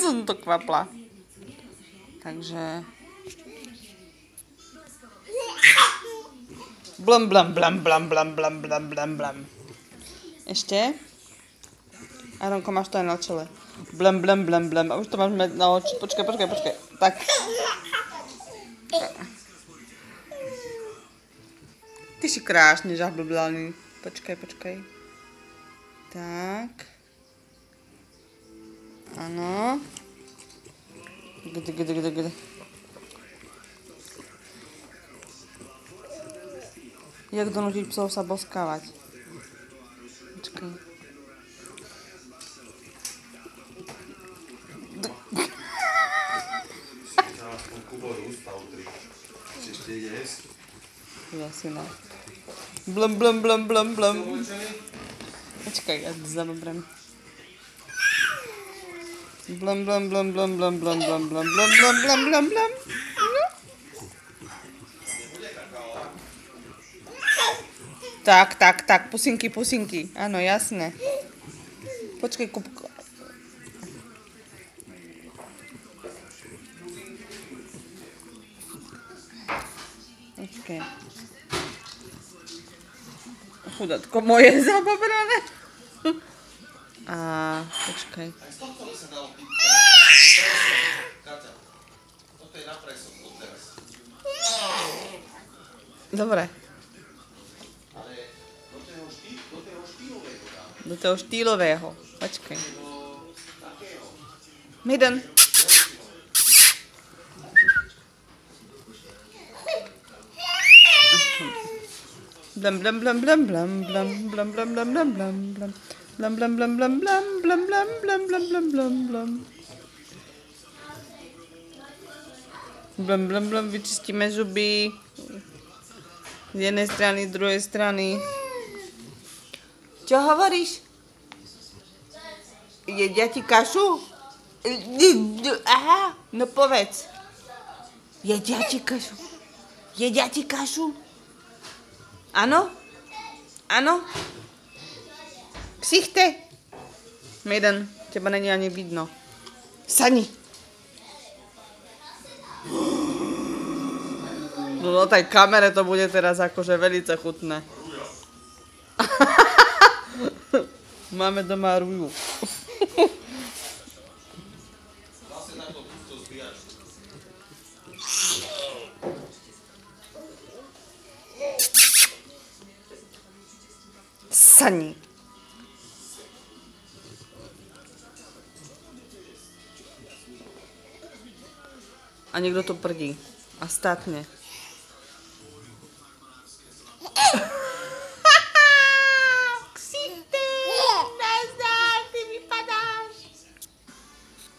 som to kvapla. Takže... Blam, blam, blam, blam, blam, blam, blam, blam, blam. Ešte? Aronko, máš to aj na čele. Blam, blam, blam, blam. A už to máš na oči. Počkaj. Tak. Ty si krásne zablblaný. Počkaj. Tak. Áno. Kde. Jak donútiť psov sa boskávať? Počkaj. Jasne. Blum. Počkaj, ja to zabobrem. Blum. Tak, pusinky. Áno, jasné. Počkaj, Kupko. Počkaj. Chudátko moje zabobrané. A počkaj. Dobre. Do toho štýlového. Počkaj. Maiden. Blam. Vyčistíme zuby. Z jednej strany, z druhej strany. Čo hovoríš? Jedia ti kašu? Aha, no povedz. Jedia ti kašu? Áno? Ksichte? Maiden, teba není ani vidno. Sani. No na tej kamere to bude teraz akože velice chutné. Máme doma ruju. Sani. A niekto to prdí. A státne.